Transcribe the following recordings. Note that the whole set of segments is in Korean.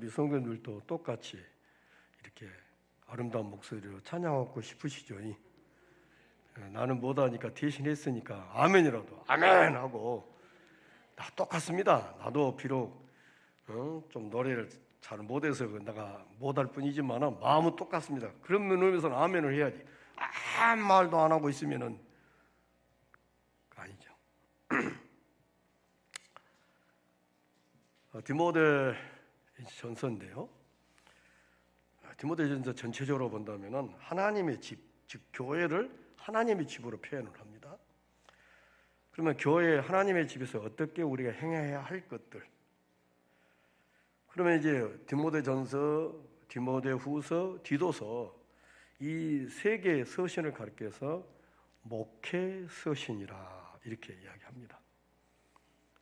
우리 성도님들도 똑같이 이렇게 아름다운 목소리로 찬양하고 싶으시죠? 나는 못하니까 대신 했으니까 아멘이라도 아멘 하고, 나 똑같습니다. 나도 비록 좀 노래를 잘 못해서 내가 못할 뿐이지만 마음은 똑같습니다. 그런 의미에서는 아멘을 해야지. 아무 말도 안 하고 있으면은 아니죠. 디모데 전서인데요. 디모데 전서 전체적으로 본다면은 하나님의 집, 즉 교회를 하나님의 집으로 표현을 합니다. 그러면 교회 하나님의 집에서 어떻게 우리가 행해야 할 것들, 그러면 이제 디모데전서, 디모데후서, 디도서 이 세 개의 서신을 가리켜서 목회 서신이라 이렇게 이야기합니다.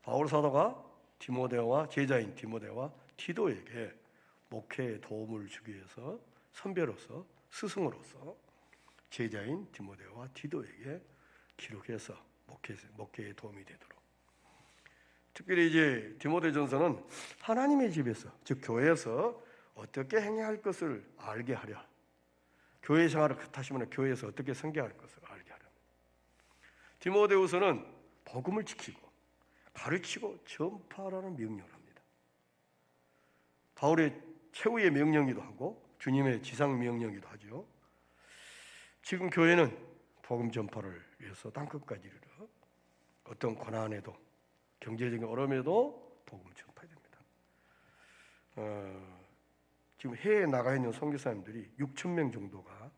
바울 사도가 디모데와 제자인 디모데와 티도에게 목회에 도움을 주기 위해서 선배로서, 스승으로서 제자인 디모데와 티도에게 기록해서 목회에 도움이 되도록. 특별히 이제 디모데전서는 하나님의 집에서, 즉 교회에서 어떻게 행해야 할 것을 알게 하려, 교회 생활을 다시 말해 교회에서 어떻게 섬겨야 할 것을 알게 하려. 디모데후서는 복음을 지키고 가르치고 전파하라는 명령을 합니다. 바울의 최후의 명령이기도 하고 주님의 지상 명령이기도 하죠. 지금 교회는 복음 전파를 위해서 땅끝까지 이르러 어떤 고난에도 경제적인 어려움에도 복음을 전파해야 됩니다. 지금 해외에 나가 있는 선교사님들이 6천 명 정도가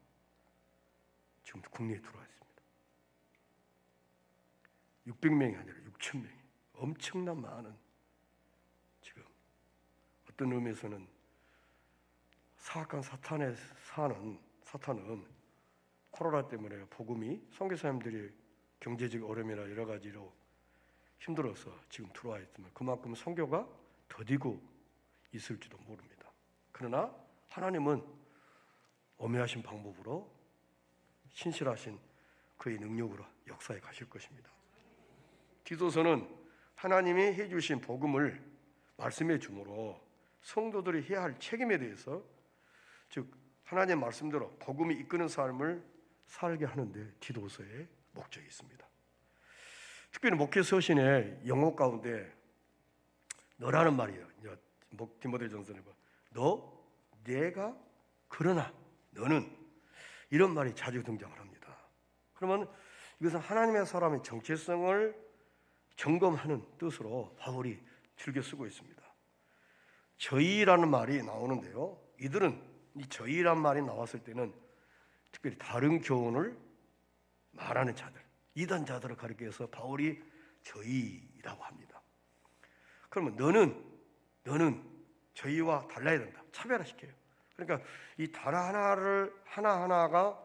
지금 국내에 들어와 있습니다. 600명이 아니라 6천 명이, 엄청난 많은, 지금 어떤 의미에서는 사악한 사탄의 사탄은 코로나 때문에 복음이, 선교사님들이 경제적 어려움이나 여러 가지로 힘들어서 지금 들어와 있지만 그만큼 선교가 더디고 있을지도 모릅니다. 그러나 하나님은 오묘하신 방법으로 신실하신 그의 능력으로 역사에 가실 것입니다. 디도서는 하나님이 해주신 복음을 말씀해 주므로 성도들이 해야 할 책임에 대해서, 즉 하나님의 말씀대로 복음이 이끄는 삶을 살게 하는데 디도서의 목적이 있습니다. 특별히 목회 서신의 영어 가운데 너라는 말이에요. 디모데전서에 너, 내가, 그러나, 너는, 이런 말이 자주 등장을 합니다. 그러면 이것은 하나님의 사람의 정체성을 점검하는 뜻으로 바울이 즐겨 쓰고 있습니다. 저희라는 말이 나오는데요, 이들은 이 저희란 말이 나왔을 때는 특별히 다른 교훈을 말하는 자들, 이단자들을 가리켜서 바울이 저희라고 합니다. 그러면 너는 저희와 달라야 된다, 차별화시켜요. 그러니까 이 단어 하나하나가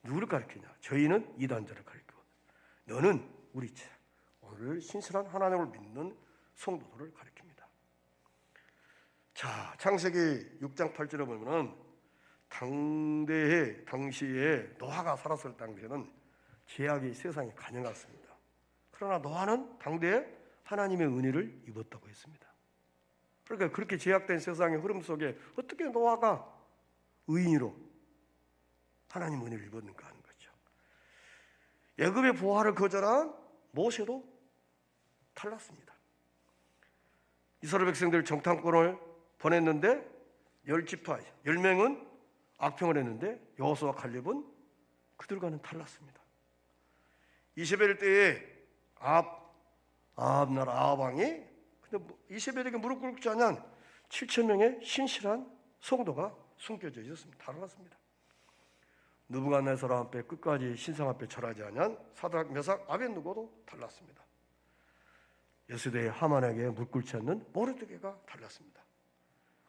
누구를 가리키냐? 저희는 이단자를 가리키고, 너는 우리 오늘 신실한 하나님을 믿는 성도들을 가리킵니다. 자, 창세기 6장 8절에 보면은 당시에 노아가 살았을 당시에는 죄악이 세상에 가녀갔습니다. 그러나 노아는 당대에 하나님의 은혜를 입었다고 했습니다. 그러니까 그렇게 죄악된 세상의 흐름 속에 어떻게 노아가 의인으로 하나님 은혜를 입었는가 하는 거죠. 애굽의 부활을 거절한 모세도 탈났습니다. 이스라엘 백성들 정탐꾼을 보냈는데 10지파 10명은 악평을 했는데 여호수아와 갈렙은 그들과는 탈났습니다. 이세벨 때에 아합 나라 아합 왕이, 근데 이세벨에게 무릎 꿇지 않은 7,000명의 신실한 성도가 숨겨져 있었습니다. 탈났습니다. 느부갓네살 앞에 끝까지 신상 앞에 절하지 않은 사드락 메삭 아벳느고도 탈났습니다. 여수대의 하만에게 무릎 꿇지 않는 모르드게가 탈났습니다.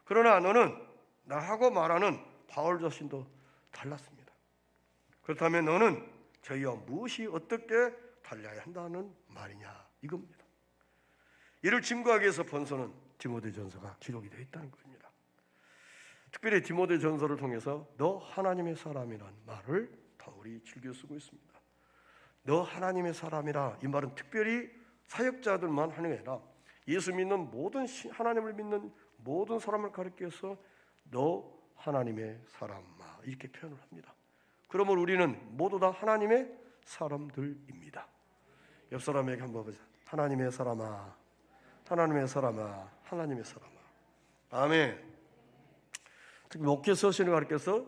그러나 너는, 나하고 말하는 바울 자신도 탈났습니다. 그렇다면 너는 저희와 무엇이 어떻게 달라야 한다는 말이냐, 이겁니다. 이를 증거하기 위해서 본서는 디모데전서가 기록이 되어 있다는 겁니다. 특별히 디모데전서를 통해서 너 하나님의 사람이라는 말을 바울이 즐겨 쓰고 있습니다. 너 하나님의 사람이라, 이 말은 특별히 사역자들만 하는 게 아니라 예수 믿는 모든 하나님을 믿는 모든 사람을 가리켜서 너 하나님의 사람아 이렇게 표현을 합니다. 그러므로 우리는 모두 다 하나님의 사람들입니다. 옆 사람에게 한번 보자. 하나님의 사람아, 하나님의 사람아, 하나님의 사람아. 아멘. 특히 목회 서신을 가리켜서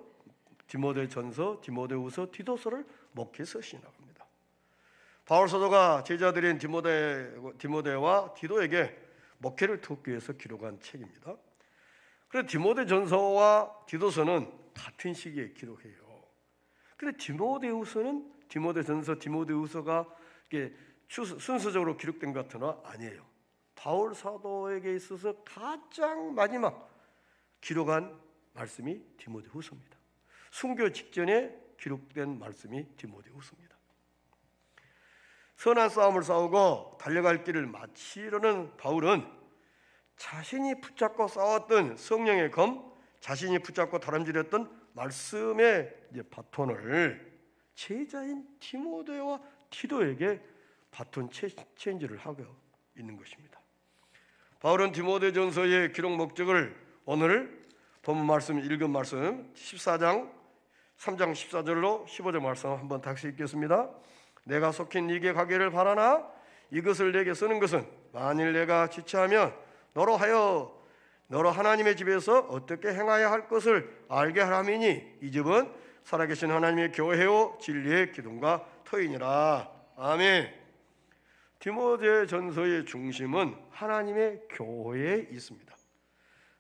디모데전서, 디모데후서, 디도서를 목회 서신이라고 합니다. 바울 사도가 제자들인 디모데와 디도에게 목회를 돕기 위해서 기록한 책입니다. 그래서 디모데전서와 디도서는 같은 시기에 기록해요. 그런데 디모데후서는 디모데전서, 디모데후서가 이게 순서적으로 기록된 것 같으나 아니에요. 바울 사도에게 있어서 가장 마지막 기록한 말씀이 디모데후서입니다. 순교 직전에 기록된 말씀이 디모데후서입니다. 선한 싸움을 싸우고 달려갈 길을 마치려는 바울은 자신이 붙잡고 싸웠던 성령의 검, 자신이 붙잡고 다름질했던 말씀의 바톤을 제자인 디모데와 티도에게 바톤 체인지를 하고 있는 것입니다. 바울은 디모데전서의 기록 목적을 오늘 본문 말씀 읽은 말씀 14장 3장 14절로 15절 말씀 한번 다시 읽겠습니다. 내가 속힌 네게 가기를 바라나 이것을 내게 쓰는 것은 만일 내가 지체하면 너로 하나님의 집에서 어떻게 행하여야 할 것을 알게 하람이니 이 집은 살아계신 하나님의 교회요 진리의 기둥과 터이니라. 아멘. 디모데전서의 중심은 하나님의 교회에 있습니다.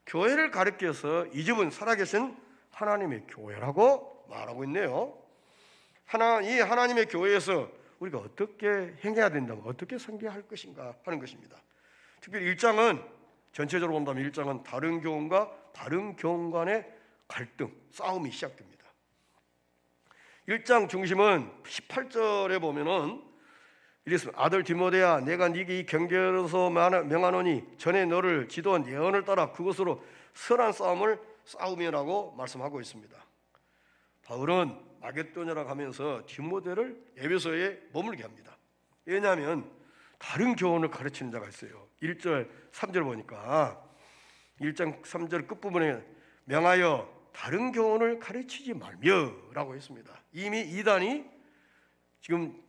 교회를 가리켜서 이 집은 살아계신 하나님의 교회라고 말하고 있네요. 이 하나님의 교회에서 우리가 어떻게 행해야 된다면 어떻게 섬겨야 할 것인가 하는 것입니다. 특별히 1장은 전체적으로 본다면 1장은 다른 교훈과 다른 교훈 간의 갈등, 싸움이 시작됩니다. 1장 중심은 18절에 보면은 이랬습니다. 아들 디모데야, 내가 네게 이 경계로서 명하노니 전에 너를 지도한 예언을 따라 그것으로 선한 싸움을 싸우미라고 말씀하고 있습니다. 바울은 마게도냐라 가면서 디모데를 에베소에 머물게 합니다. 왜냐하면 다른 교훈을 가르치는 자가 있어요. 1절 3절 보니까 1장 3절 끝부분에 명하여 다른 교훈을 가르치지 말며라고 했습니다. 이미 이단이 지금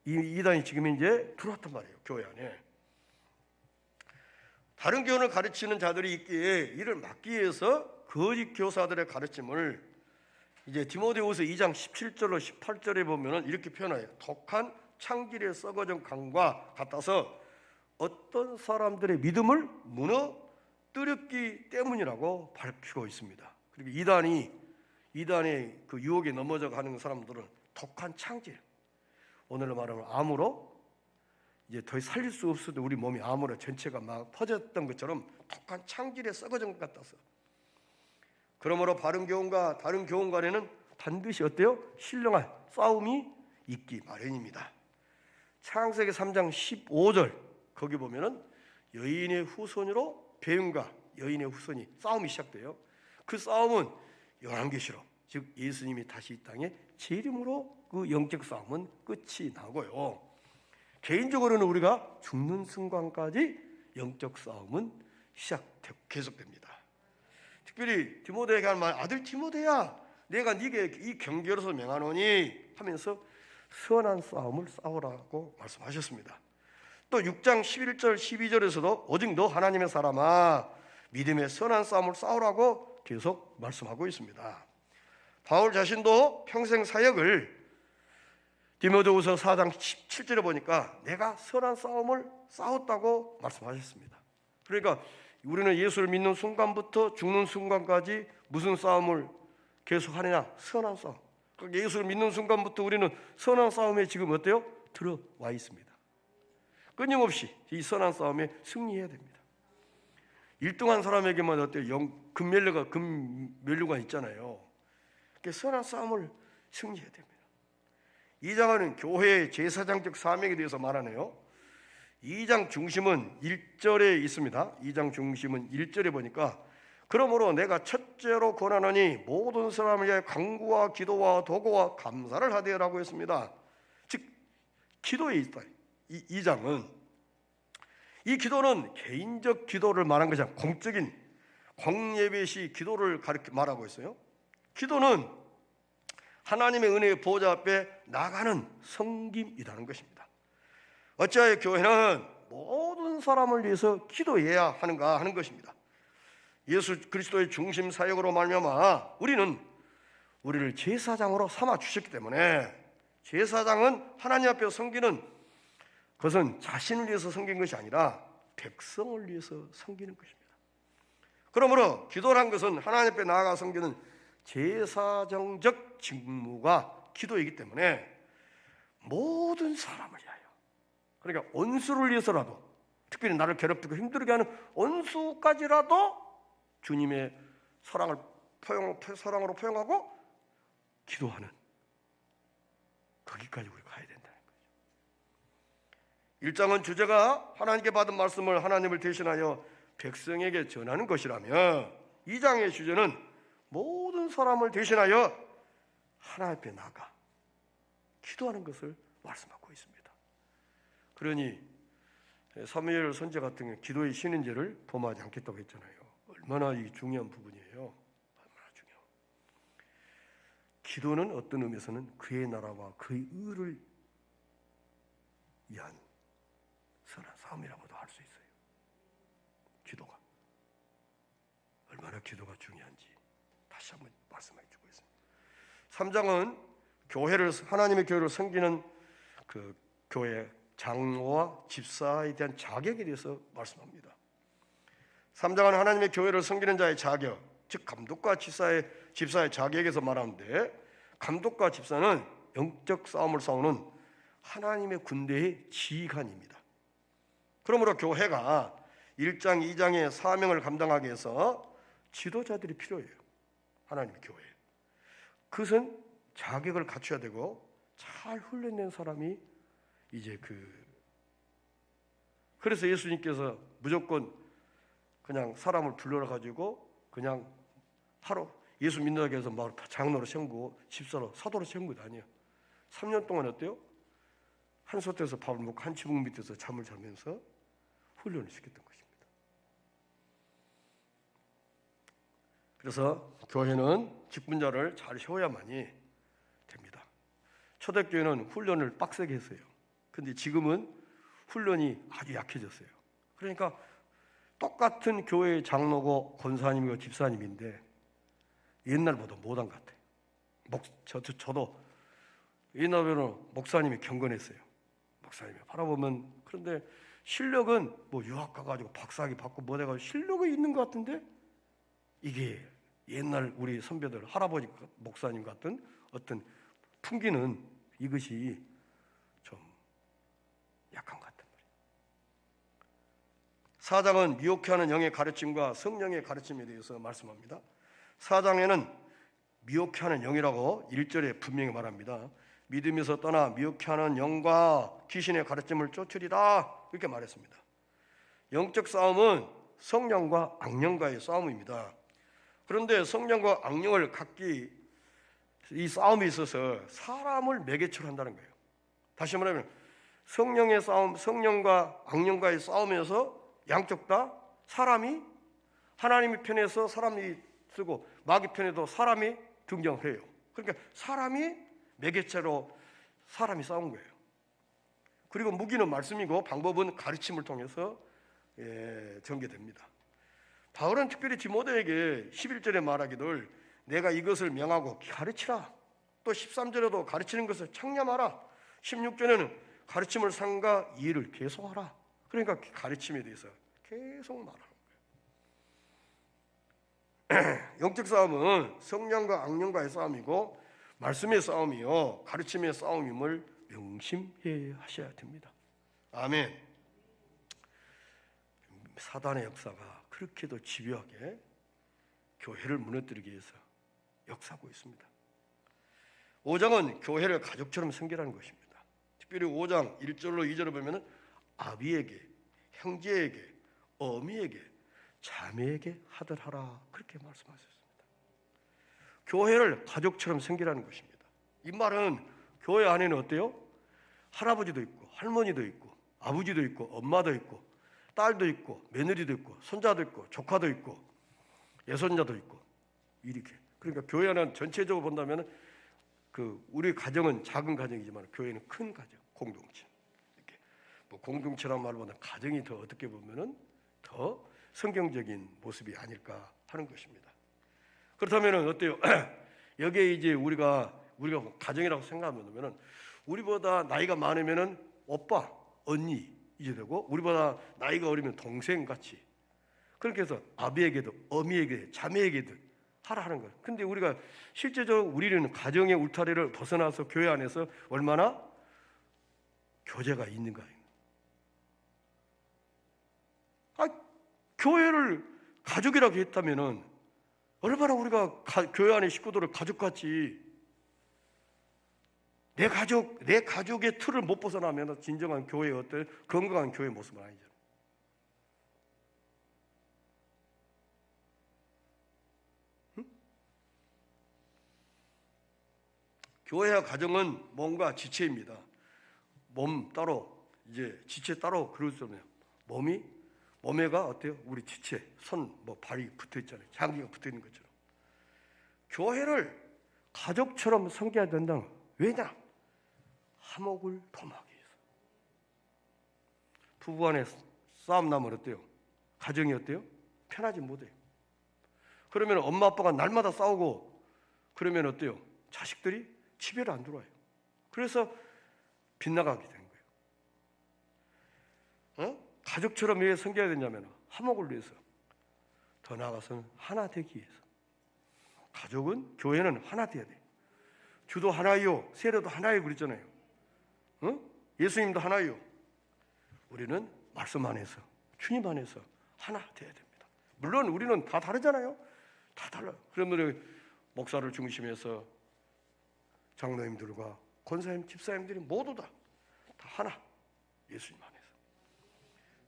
이제 들어왔단 말이에요. 교회 안에. 다른 교훈을 가르치는 자들이 있기에 이를 막기 위해서 거짓 교사들의 가르침을 이제 디모데후서 2장 17절로 18절에 보면은 이렇게 표현해요. 독한 창길에 썩어진 강과 같아서 어떤 사람들의 믿음을 무너뜨렸기 때문이라고 밝히고 있습니다. 그리고 이단의 그 유혹에 넘어져 가는 사람들은 독한 창질. 오늘로 말하면 암으로 이제 더 살릴 수 없어도 우리 몸이 암으로 전체가 막 퍼졌던 것처럼 독한 창질에 썩어진 것 같아서. 그러므로 바른 교훈과 다른 교훈 간에는 반드시 어때요? 신령한 싸움이 있기 마련입니다. 창세기 3장 15절 거기 보면은 여인의 후손으로 배은과 여인의 후손이 싸움이 시작돼요. 그 싸움은 요한계시록 즉 예수님이 다시 이 땅에 재림으로 그 영적 싸움은 끝이 나고요. 개인적으로는 우리가 죽는 순간까지 영적 싸움은 계속됩니다. 특별히 디모데에게 한 말, 아들 디모데야, 내가 네게 이 경계로서 명하노니 하면서 선한 싸움을 싸우라고 말씀하셨습니다. 또 6장 11절 12절에서도 오직 너 하나님의 사람아 믿음의 선한 싸움을 싸우라고 계속 말씀하고 있습니다. 바울 자신도 평생 사역을 디모데후서 4장 17절에 보니까 내가 선한 싸움을 싸웠다고 말씀하셨습니다. 그러니까 우리는 예수를 믿는 순간부터 죽는 순간까지 무슨 싸움을 계속하느냐? 선한 싸움. 그러니까 예수를 믿는 순간부터 우리는 선한 싸움에 지금 어때요? 들어와 있습니다. 끊임없이 이 선한 싸움에 승리해야 됩니다. 1등한 사람에게만 어때요? 금면류가 있잖아요. 선한 싸움을 승리해야 됩니다. 2장은 교회의 제사장적 사명에 대해서 말하네요. 2장 중심은 1절에 있습니다. 2장 중심은 1절에 보니까 그러므로 내가 첫째로 권하노니 모든 사람을 위해 간구와 기도와 도구와 감사를 하되라고 했습니다. 즉 기도에 있다. 이 2장은 이 기도는 개인적 기도를 말한 것이 아니라 공적인 공예배시 기도를 말하고 있어요. 기도는 하나님의 은혜의 보좌 앞에 나가는 섬김이라는 것입니다. 어찌하여 교회는 모든 사람을 위해서 기도해야 하는가 하는 것입니다. 예수 그리스도의 중심 사역으로 말미암아 우리를 제사장으로 삼아 주셨기 때문에, 제사장은 하나님 앞에 섬기는 그것은 자신을 위해서 섬기는 것이 아니라 백성을 위해서 섬기는 것입니다. 그러므로 기도란 것은 하나님 앞에 나아가 섬기는 제사정적 직무가 기도이기 때문에 모든 사람을 위하여, 그러니까 원수를 위해서라도, 특별히 나를 괴롭히고 힘들게 하는 원수까지라도 주님의 사랑으로 포용하고 기도하는, 거기까지 우리가 가야 된다는 거죠. 1장은 주제가 하나님께 받은 말씀을 하나님을 대신하여 백성에게 전하는 것이라면, 2장의 주제는 모든 사람을 대신하여 하나님 앞에 나가 기도하는 것을 말씀하고 있습니다. 그러니 사무엘 선지자 같은 경우 기도의 신인제를 범하지 않겠다고 했잖아요. 얼마나 이 중요한 부분이에요. 얼마나 중요해요. 기도는 어떤 의미에서는 그의 나라와 그의 의를 위한 선한 싸움이라고도 할 수 있어요. 기도가 얼마나 기도가 중요한지 다시 한번 말씀해 주고 있습니다. 3장은 하나님의 교회를 섬기는 그 교회 장로와 집사에 대한 자격에 대해서 말씀합니다. 3장은 하나님의 교회를 섬기는 자의 자격, 즉 감독과 집사의 자격에서 말하는데, 감독과 집사는 영적 싸움을 싸우는 하나님의 군대의 지휘관입니다. 그러므로 교회가 1장, 2장의 사명을 감당하기 위해서 지도자들이 필요해요. 하나님의 교회. 그것은 자격을 갖춰야 되고 잘 훈련된 사람이 이제 그래서 예수님께서 무조건 그냥 사람을 불러라 가지고 그냥 하루 예수 믿는다고 해서 막 장로로 세우고 집사로 사도로 세운 것도 아니에요. 3년 동안 어때요? 한 솥에서 밥을 먹고 한 지붕 밑에서 잠을 자면서 훈련을 시켰던 것입니다. 그래서 교회는 직분자를 잘 세워야만이 됩니다. 초대교회는 훈련을 빡세게 했어요. 근데 지금은 훈련이 아주 약해졌어요. 그러니까 똑같은 교회의 장로고 권사님이고 집사님인데 옛날보다 못한 것 같아요. 저도 옛날에는 목사님이 경건했어요. 목사님이 바라보면, 그런데 실력은 뭐 유학 가가지고 박사학위 받고 뭐 돼가지고 실력이 있는 것 같은데, 이게 옛날 우리 선배들 할아버지 목사님 같은 어떤 풍기는 이것이 좀 약한 것 같단 말이에요. 4장은 미혹해 하는 영의 가르침과 성령의 가르침에 대해서 말씀합니다. 4장에는 미혹해 하는 영이라고 1절에 분명히 말합니다. 믿음에서 떠나 미혹해 하는 영과 귀신의 가르침을 쫓으리라, 이렇게 말했습니다. 영적 싸움은 성령과 악령과의 싸움입니다. 그런데 성령과 악령을 각기 이 싸움에 있어서 사람을 매개체로 한다는 거예요. 다시 말하면 성령의 싸움, 성령과 악령과의 싸움에서 양쪽 다 사람이, 하나님의 편에서 사람이 쓰고 마귀 편에도 사람이 등장을 해요. 그러니까 사람이 매개체로 사람이 싸운 거예요. 그리고 무기는 말씀이고 방법은 가르침을 통해서 전개됩니다. 바울은 특별히 디모데에게 11절에 말하기를 내가 이것을 명하고 가르치라. 또 13절에도 가르치는 것을 창념하라. 16절에는 가르침을 삼가 이해를 계속하라. 그러니까 가르침에 대해서 계속 말하는 거예요. 영적 싸움은 성령과 악령과의 싸움이고 말씀의 싸움이요 가르침의 싸움임을 명심해 하셔야 됩니다. 아멘. 사단의 역사가 그렇게도 집요하게 교회를 무너뜨리기 위해서 역사하고 있습니다. 5장은 교회를 가족처럼 섬기라는 것입니다. 특별히 5장 1절로 2절을 보면 아비에게, 형제에게, 어미에게, 자매에게 하들하라, 그렇게 말씀하셨습니다. 교회를 가족처럼 섬기라는 것입니다. 이 말은 교회 안에는 어때요? 할아버지도 있고 할머니도 있고 아버지도 있고 엄마도 있고 딸도 있고 며느리도 있고 손자도 있고 조카도 있고 예손자도 있고 이렇게. 그러니까 교회 안은 전체적으로 본다면 우리 가정은 작은 가정이지만 교회는 큰 가정, 공동체. 이렇게 뭐 공동체란 말보다 가정이 더 어떻게 보면은 더 성경적인 모습이 아닐까 하는 것입니다. 그렇다면은 어때요? 여기에 이제 우리가 가정이라고 생각하면은 우리보다 나이가 많으면은 오빠, 언니 이제 되고 우리보다 나이가 어리면 동생 같이 그렇게 해서 아비에게도 어미에게 자매에게도 하라 하는 거예요. 근데 우리가 실제적으로 우리는 가정의 울타리를 벗어나서 교회 안에서 얼마나 교제가 있는가. 교회를 가족이라고 했다면은 얼마나 우리가 교회 안의 식구들을 가족같이 내 가족의 틀을 못 벗어나면 진정한 교회의 어떤 건강한 교회의 모습은 아니잖아요. 응? 교회와 가정은 몸과 지체입니다. 몸 따로 이제 지체 따로 그럴 수 없네요. 몸에가 어때요? 우리 지체, 손, 발이 붙어 있잖아요. 장기가 붙어 있는 것처럼. 교회를 가족처럼 섬겨야 된다. 왜냐? 화목을 도모하기 위해서. 부부 간에 싸움 나면 어때요? 가정이 어때요? 편하지 못해요. 그러면 엄마 아빠가 날마다 싸우고 그러면 어때요? 자식들이 집에를 안 들어와요. 그래서 빗나가게 되는 거예요. 가족처럼 왜 섬겨야 되냐면 화목을 위해서, 더 나아가서는 하나 되기 위해서. 가족은, 교회는 하나 돼야 돼. 주도 하나요, 세례도 하나요 그랬잖아요. 예수님도 하나요. 우리는 말씀 안에서, 주님 안에서 하나 돼야 됩니다. 물론 우리는 다 다르잖아요. 다 달라요. 그러면 목사를 중심해서 장로님들과 권사님, 집사님들이 모두 다 하나, 예수님 안에서.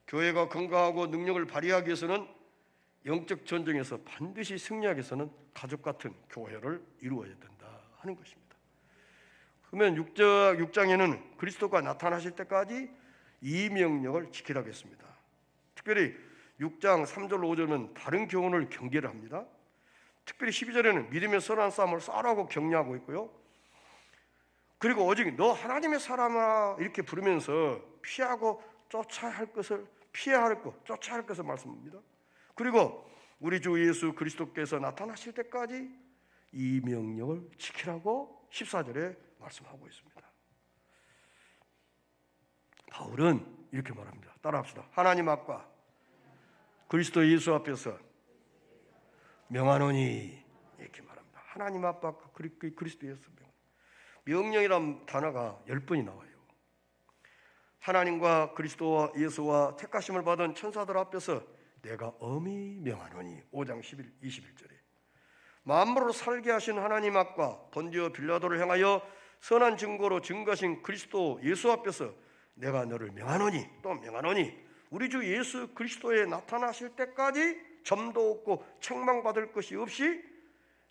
교회가 건강하고 능력을 발휘하기 위해서는 영적 전쟁에서 반드시 승리하기 위해서는 가족 같은 교회를 이루어야 된다 하는 것입니다. 그러면 6장에는 그리스도가 나타나실 때까지 이 명령을 지키라고 했습니다. 특별히 6장 3절 5절은 다른 교훈을 경계를 합니다. 특별히 12절에는 믿음의 선한 싸움을 싸라고 격려하고 있고요. 그리고 오직 너 하나님의 사람아 이렇게 부르면서 피하고 쫓아야 할 것을 말씀합니다. 그리고 우리 주 예수 그리스도께서 나타나실 때까지 이 명령을 지키라고 14절에 말씀하고 있습니다. 바울은 이렇게 말합니다. 따라합시다. 하나님 앞과 그리스도 예수 앞에서 명하노니 이렇게 말합니다. 하나님 앞과 그리스도 예수 명령이란 단어가 10번이 나와요. 하나님과 그리스도와 예수와 택하심을 받은 천사들 앞에서 내가 엄히 명하노니 5장 21절에 만물을 살게 하신 하나님 앞과 본디오 빌라도를 향하여 선한 증거로 증거하신 그리스도 예수 앞에서 내가 너를 명하노니 또 명하노니 우리 주 예수 그리스도에 나타나실 때까지 점도 없고 책망받을 것이 없이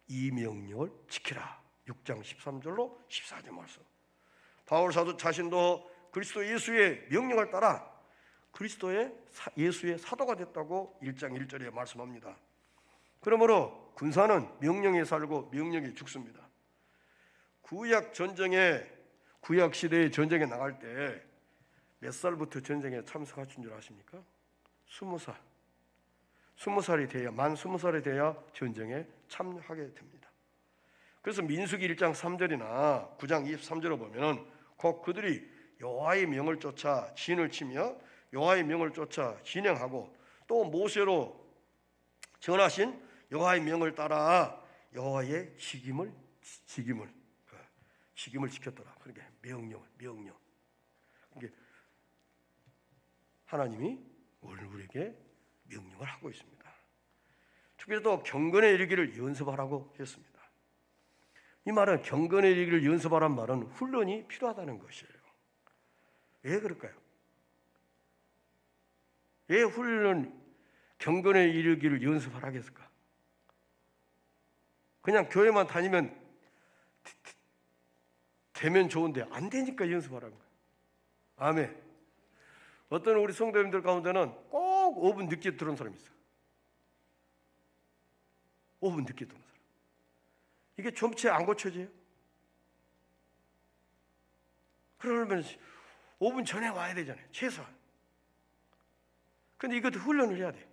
이 명령을 지키라. 6장 13절로 14절 말씀. 바울 사도 자신도 그리스도 예수의 명령을 따라 예수의 사도가 됐다고 1장 1절에 말씀합니다. 그러므로 군사는 명령에 살고 명령에 죽습니다. 구약 시대의 전쟁에 나갈 때 몇 살부터 전쟁에 참석하신 줄 아십니까? 20살. 만 20살이 돼야 전쟁에 참여하게 됩니다. 그래서 민수기 1장 3절이나 9장 23절을 보면 곧 그들이 여호와의 명을 쫓아 진을 치며 여호와의 명을 쫓아 진행하고 또 모세로 전하신 여호와의 명을 따라 여호와의 직임을 지켰더라. 그러니까 명령. 그러니까 하나님이 우리에게 명령을 하고 있습니다. 특별히 또 경건에 이르기를 연습하라고 했습니다. 이 말은 경건에 이르기를 연습하라는 말은 훈련이 필요하다는 것이에요. 왜 그럴까요? 왜 경건에 이르기를 연습하라고 했을까? 그냥 교회만 다니면 되면 좋은데 안 되니까 연습하라는 거예요. 아멘. 어떤 우리 성도님들 가운데는 꼭 꼭 5분 늦게 들어온 사람이 있어요. 5분 늦게 들어온 사람. 이게 좀체 안 고쳐져요? 그러면 5분 전에 와야 되잖아요. 최소한. 근데 이것도 훈련을 해야 돼요.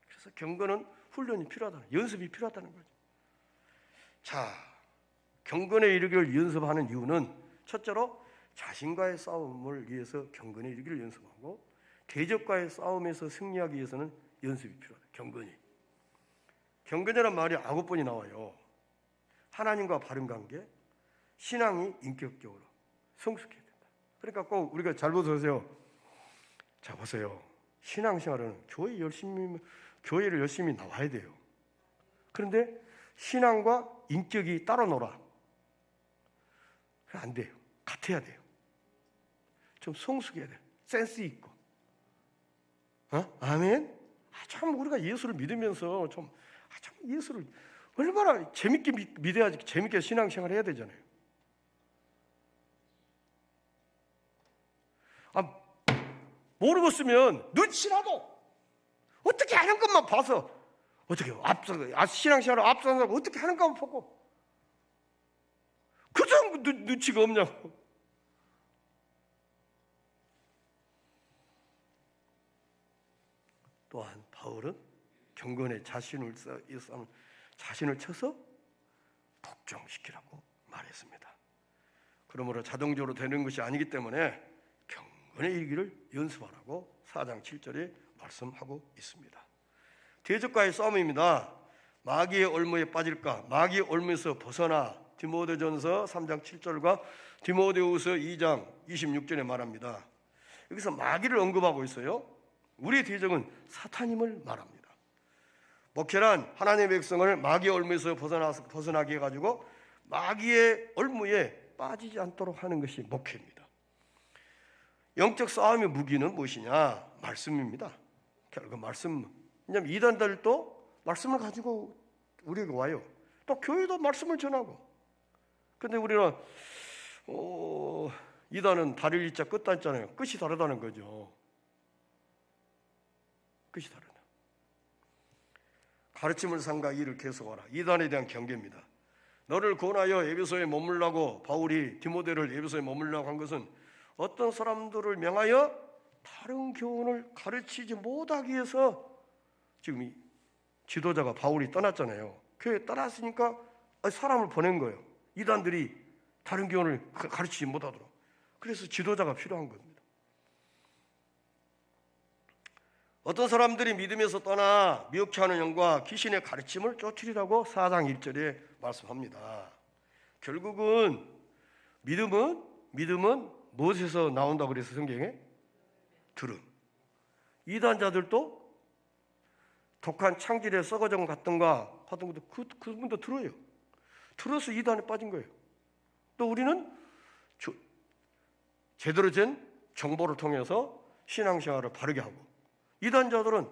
그래서 경건은 훈련이 필요하다는, 연습이 필요하다는 거죠. 자, 경건에 이르기를 연습하는 이유는 첫째로 자신과의 싸움을 위해서 경건에 이르기를 연습하고, 대적과의 싸움에서 승리하기 위해서는 연습이 필요하다. 경건이라는 말이 9번이 나와요. 하나님과 바른 관계, 신앙이 인격적으로 성숙해야 된다. 그러니까 꼭 우리가 잘 보세요. 자, 보세요. 신앙생활은 교회를 열심히 나와야 돼요. 그런데 신앙과 인격이 따로 놀아. 안 돼요. 같아야 돼요. 좀 성숙해야 돼요. 센스 있고. 아멘? 참 우리가 예수를 믿으면서 참 예수를 얼마나 재밌게 믿어야지 재밌게 신앙생활 해야 되잖아요. 모르고 쓰면 눈치라도 어떻게 하는 것만 봐서 어떻게 신앙생활을 앞서는 사람 어떻게 하는 것만 보고 그 정도 눈치가 없냐고. 또한 바울은 경건에 자신을 쳐서 복종시키라고 말했습니다. 그러므로 자동적으로 되는 것이 아니기 때문에 경건의 일기를 연습하라고 4장 7절에 말씀하고 있습니다. 대적과의 싸움입니다. 마귀의 올무에 빠질까? 마귀의 올무에서 벗어나. 디모데전서 3장 7절과 디모데후서 2장 26절에 말합니다. 여기서 마귀를 언급하고 있어요. 우리의 대적은 사탄임을 말합니다. 목회란 하나님의 백성을 마귀의 올무에서 벗어나게 해가지고 마귀의 올무에 빠지지 않도록 하는 것이 목회입니다. 영적 싸움의 무기는 무엇이냐? 말씀입니다. 결국 말씀. 왜냐하면 이단들도 말씀을 가지고 우리에게 와요. 또 교회도 말씀을 전하고. 근데 우리는 이단은 다릴 이자 끝 단자잖아요. 끝이 다르다는 거죠. 끝이 다르다. 가르침을 삼가 일을 계속하라. 이단에 대한 경계입니다. 너를 권하여 에베소에 머물라고 바울이 디모데를 에베소에 머물라고 한 것은 어떤 사람들을 명하여 다른 교훈을 가르치지 못하기 위해서 지금 이 지도자가 바울이 떠났잖아요. 교회에 떠났으니까 사람을 보낸 거예요. 이단들이 다른 교훈을 가르치지 못하도록. 그래서 지도자가 필요한 겁니다. 어떤 사람들이 믿음에서 떠나 미혹케 하는 영과 귀신의 가르침을 쫓으리라고 4장 1절에 말씀합니다. 결국은 믿음은 무엇에서 나온다고 그래서 성경에? 들음. 이단자들도 독한 창질에 썩어져 갔던가 하던 것도 그분도 들어요. 들어서 이단에 빠진 거예요. 또 우리는 제대로 된 정보를 통해서 신앙생활을 바르게 하고, 이단자들은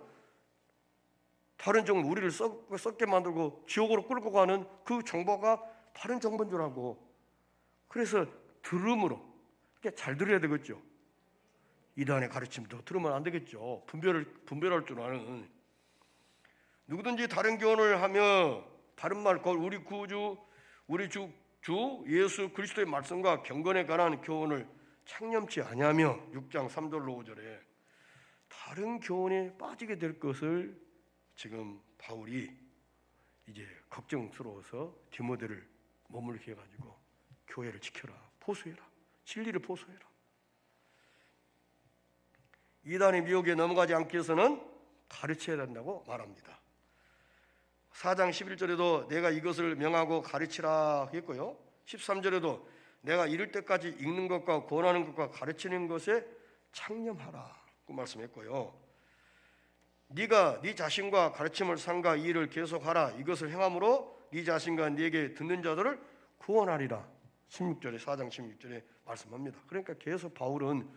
다른 정보, 우리를 썩게 만들고 지옥으로 끌고 가는 그 정보가 바른 정보인 줄 알고, 그래서 들음으로 잘 들어야 되겠죠. 이단의 가르침도 들으면 안 되겠죠. 분별할 줄 아는. 누구든지 다른 교훈을 하며 다른 말, 우리 구주, 우리 주 예수 그리스도의 말씀과 경건에 관한 교훈을 창념치 아니하며 6장 3절로 5절에 다른 교훈에 빠지게 될 것을 지금 바울이 이제 걱정스러워서 디모데를 머물게 해가지고 교회를 지켜라, 보수해라, 진리를 보수해라. 이단의 미혹에 넘어가지 않기 위해서는 가르쳐야 된다고 말합니다. 4장 11절에도 내가 이것을 명하고 가르치라 했고요. 13절에도 내가 이를 때까지 읽는 것과 권하는 것과 가르치는 것에 창념하라 그 말씀했고요. 네가 네 자신과 가르침을 삼가 이 일을 계속하라. 이것을 행함으로 네 자신과 네게 듣는 자들을 구원하리라. 16절에 4장 16절에 말씀합니다. 그러니까 계속 바울은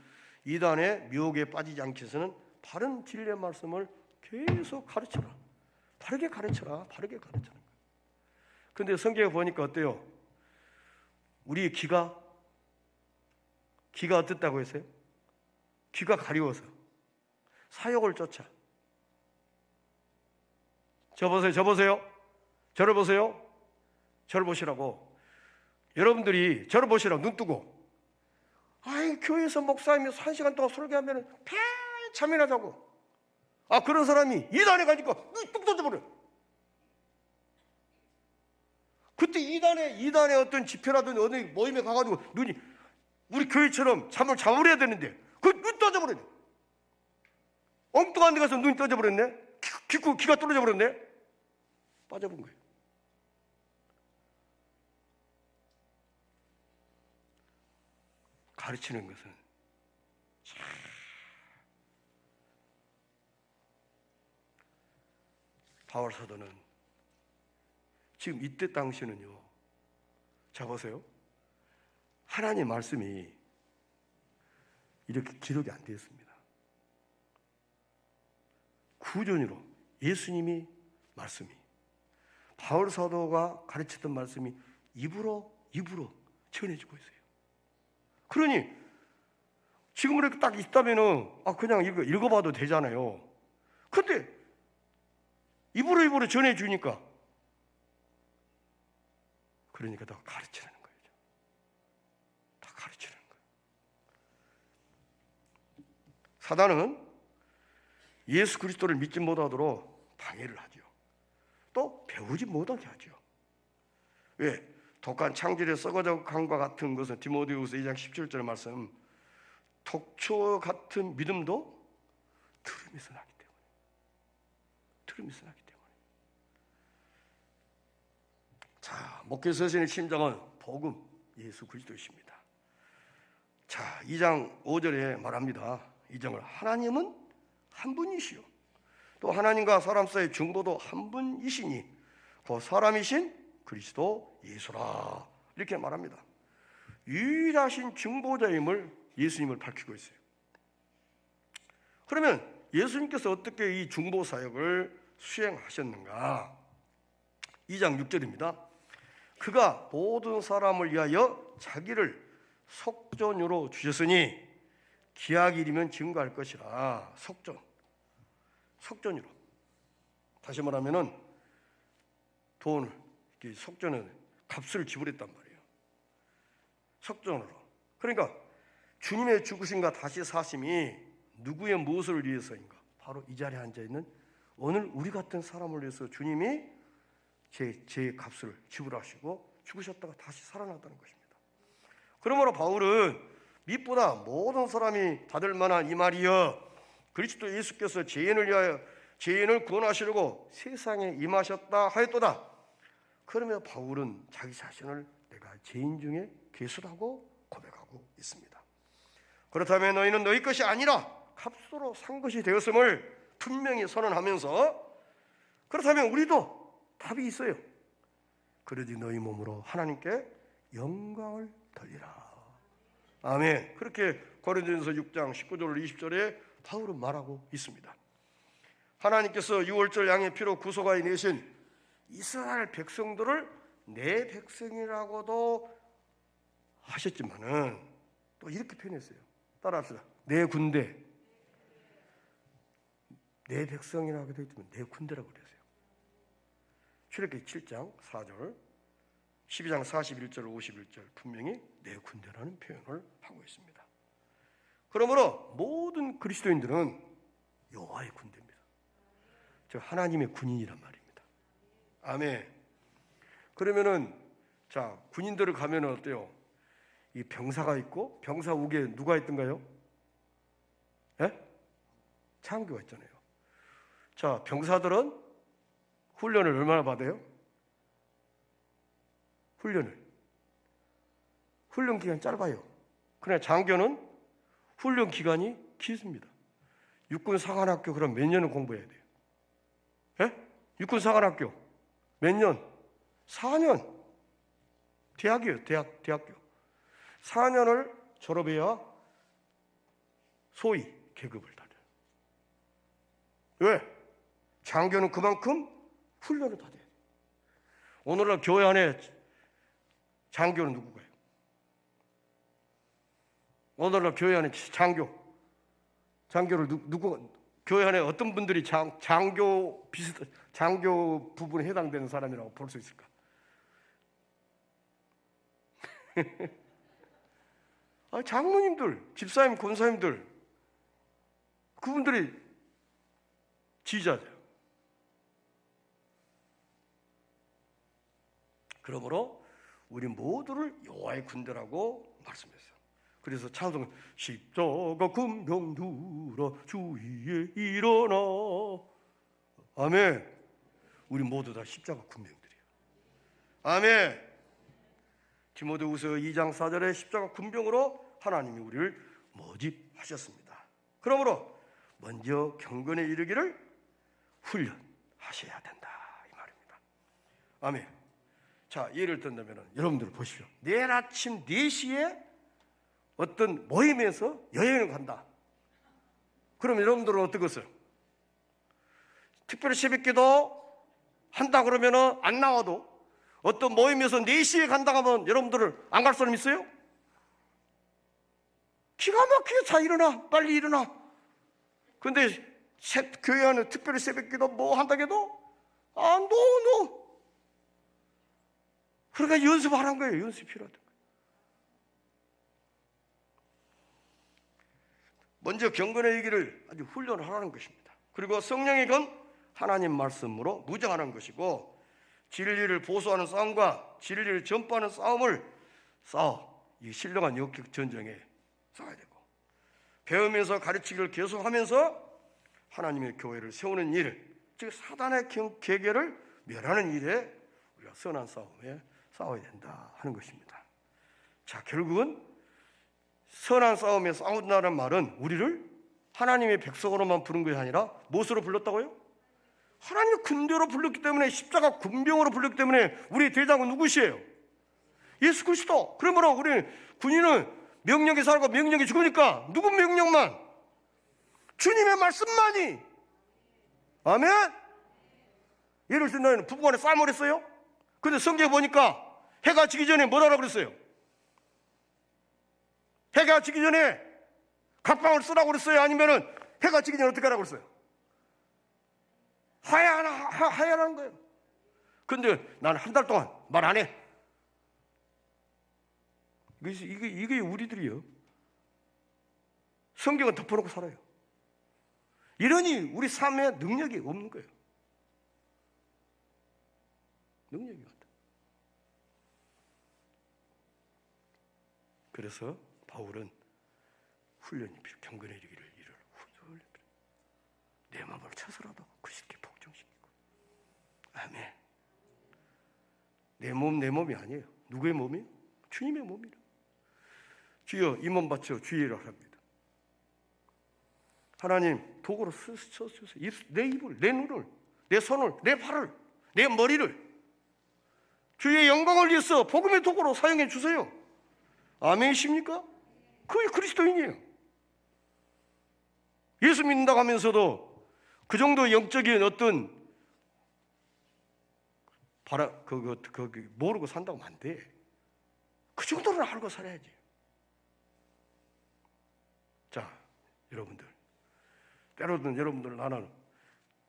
이단의 미혹에 빠지지 않기 위해서는 바른 진리의 말씀을 계속 가르쳐라. 바르게 가르쳐라. 바르게 가르치는 거예요. 그런데 성경에 보니까 어때요? 우리 귀가 어떻다고 했어요? 귀가 가려워서. 사욕을 쫓아. 저 보세요. 저를 보세요. 저를 보시라고. 여러분들이 저를 보시라고 눈 뜨고, 아이 교회에서 목사님이 1시간 동안 설교하면 참여하자고. 아, 그런 사람이 이단에 가니까 눈이 뚝 떠져버려. 그때 이단의 어떤 집회라든 어느 모임에 가가지고 눈이 우리 교회처럼 잠을 자버려야 되는데 그 눈 떠져버렸네. 엉뚱한 데 가서 눈이 떠져버렸네. 귀가 뚫어져 버렸네. 빠져본 거예요. 가르치는 것은 바울 사도는 지금 이때 당시는요, 자 보세요. 하나님 말씀이 이렇게 기록이 안 되었습니다. 구전으로 예수님이 말씀이, 바울 사도가 가르쳤던 말씀이 입으로 전해지고 있어요. 그러니 지금 이렇게 딱 있다면은 그냥 이거 읽어봐도 되잖아요. 근데 입으로 전해주니까, 그러니까 다 가르치는 거예요. 다 가르치는 거예요. 사단은 예수 그리스도를 믿지 못하도록 방해를 하죠. 또 배우지 못하게 하죠. 왜? 독한 창질에 썩어져 간과 같은 것은 디모데후서 2장 17절 말씀, 독초 같은 믿음도 들음에서 나기 때문에. 자, 목회 서신의 심장은 복음 예수 그리스도이십니다. 자, 2장 5절에 말합니다. 2장을 하나님은 한 분이시요, 또 하나님과 사람 사이의 중보도 한 분이시니 그 사람이신 그리스도 예수라, 이렇게 말합니다. 유일하신 중보자임을 예수님을 밝히고 있어요. 그러면 예수님께서 어떻게 이 중보 사역을 수행하셨는가? 2장 6절입니다. 그가 모든 사람을 위하여 자기를 속전으로 주셨으니 기약 이르면 증거할 것이라. 속전으로. 다시 말하면은 돈을, 속전은 값을 지불했단 말이에요. 속전으로. 그러니까 주님의 죽으심과 다시 사심이 누구의 무엇을 위해서인가? 바로 이 자리에 앉아있는 오늘 우리 같은 사람을 위해서 주님이 제 값을 지불하시고 죽으셨다가 다시 살아났다는 것입니다. 그러므로 바울은 밑보다 모든 사람이 다 될 만한 이 말이여, 그리스도 예수께서 죄인을 위하여 죄인을 구원하시려고 세상에 임하셨다 하였도다. 그러면 바울은 자기 자신을 내가 죄인 중에 괴수라고 고백하고 있습니다. 그렇다면 너희는 너희 것이 아니라 값으로 산 것이 되었음을 분명히 선언하면서, 그렇다면 우리도 답이 있어요. 그러지 너희 몸으로 하나님께 영광을 돌리라. 아멘. 그렇게 고린도전서 6장 19절 20절에 바울은 말하고 있습니다. 하나님께서 유월절 양의 피로 구속하여 내신 이스라엘 백성들을 내 백성이라고도 하셨지만은 또 이렇게 표현했어요. 따라합시다. 내 군대. 내 백성이라고 되어 있지만 내 군대라고 그랬어요. 출애굽기 7장 4절, 12장 41절 51절 분명히 내 군대라는 표현을 하고 있습니다. 그러므로 모든 그리스도인들은 여호와의 군대입니다. 저 하나님의 군인이란 말입니다. 아멘. 그러면은 자, 군인들을 가면은 어때요? 이 병사가 있고 병사 우기에 누가 있던가요? 예? 장교가 있잖아요. 자, 병사들은 훈련을 얼마나 받아요? 훈련 기간 짧아요. 그러나 장교는 훈련 기간이 길습니다. 육군 사관학교 그럼 몇 년을 공부해야 돼요? 예? 육군 사관학교 몇 년? 4년. 대학이에요. 대학교 4년을 졸업해야 소위 계급을 달아요. 왜? 장교는 그만큼 훈련을 받아야 돼요. 오늘날 교회 안에 장교는 누구예요? 오늘날 교회 안에 장교를 누구 교회 안에 어떤 분들이 장교 부분에 해당되는 사람이라고 볼 수 있을까? 장로님들, 집사님, 권사님들, 그분들이 지휘자죠. 그러므로 우리 모두를 여호와의 군대라고 말씀했어요. 그래서 찬송 십자가 군병 들어 주 위에 일어나. 아멘. 우리 모두 다 십자가 군병들이에요. 아멘. 디모데후서 2장 4절에 십자가 군병으로 하나님이 우리를 모집하셨습니다. 그러므로 먼저 경건에 이르기를 훈련하셔야 된다, 이 말입니다. 아멘. 자, 예를 든다면 여러분들 보십시오. 내일 아침 4시에 어떤 모임에서 여행을 간다. 그럼 여러분들은 어떻겠어요? 특별히 새벽기도 한다 그러면 안 나와도 어떤 모임에서 4시에 간다 하면 여러분들은 안 갈 사람 있어요? 기가 막히게 자 일어나, 빨리 일어나. 근데 교회 안에 특별히 새벽기도 뭐 한다 해도 노. 그러니까 연습하라는 거예요. 연습이 필요하다. 먼저 경건의 얘기를 아주 훈련을 하라는 것입니다. 그리고 성령의 건 하나님 말씀으로 무장하는 것이고, 진리를 보수하는 싸움과 진리를 전파하는 싸움을 이 신령한 영적 전쟁에 싸워야 되고, 배우면서 가르치기를 계속하면서 하나님의 교회를 세우는 일, 즉 사단의 계계를 멸하는 일에 우리가 선한 싸움에 싸워야 된다 하는 것입니다. 자, 결국은 선한 싸움에 싸운다는 말은 우리를 하나님의 백성으로만 부른 것이 아니라 무엇으로 불렀다고요? 하나님의 군대로 불렀기 때문에, 십자가 군병으로 불렀기 때문에 우리의 대장은 누구시에요? 예수 그리스도. 그러므로 우리 군인은 명령이 살고 명령이 죽으니까 누구 명령만? 주님의 말씀만이. 아멘. 예를 들면 부부간에 싸움을 했어요. 근데 성경에 보니까 해가 지기 전에 뭐라고 그랬어요? 해가 지기 전에 각방을 쓰라고 그랬어요? 아니면은 해가 지기 전에 어떻게 하라고 그랬어요? 하야라는 거예요. 근데 나는 한 달 동안 말 안 해. 이게 우리들이요. 성경은 덮어놓고 살아요. 이러니 우리 삶에 능력이 없는 거예요. 능력이 없다. 그래서 바울은 훈련이 필요, 경건에 이르기를 훈련 필요. 내 마음을 쳐서라도 그 쉽게 복종시키고. 아멘. 내 몸이 아니에요. 누구의 몸이에요? 주님의 몸이라. 주여 이 몸 바쳐 주의를 합니다. 하나님 도구로 써주세요. 내 입을, 내 눈을, 내 손을, 내 발을, 내 머리를 주의 영광을 위해서 복음의 도구로 사용해 주세요. 아멘이십니까? 그게 그리스도인이에요. 예수 믿는다고 하면서도 그 정도 영적인 어떤 모르고 산다고 하면 안 돼. 그 정도는 알고 살아야지. 자, 여러분들, 때로는 여러분들 나는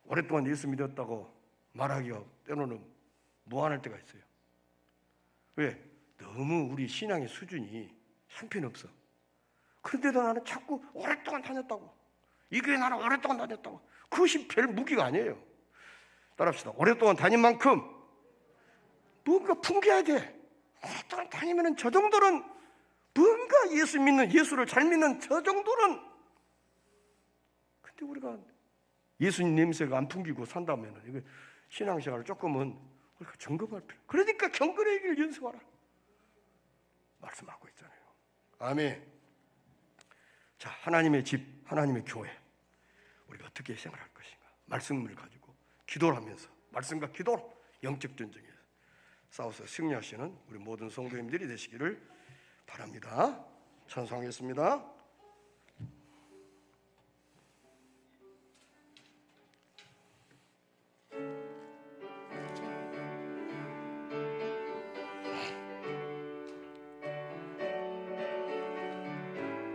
오랫동안 예수 믿었다고 말하기가 때로는 무안할 때가 있어요. 왜? 너무 우리 신앙의 수준이 형편없어. 그런데도 나는 자꾸 오랫동안 다녔다고, 이 교회 나는 오랫동안 다녔다고. 그것이 별 무기가 아니에요. 따라합시다. 오랫동안 다닌 만큼 뭔가 풍겨야 돼. 오랫동안 다니면 저 정도는 뭔가 예수를 잘 믿는 저 정도는. 근데 우리가 예수님 냄새가 안 풍기고 산다면 이거 신앙생활을 조금은 우리가 점검할 필요. 그러니까 경건의 얘기를 연습하라 말씀하고 있잖아요. 아멘. 자, 하나님의 집, 하나님의 교회, 우리가 어떻게 생활할 것인가? 말씀을 가지고 기도를 하면서 말씀과 기도로 영적 전쟁에서 싸워서 승리하시는 우리 모든 성도님들이 되시기를 바랍니다. 찬송하겠습니다.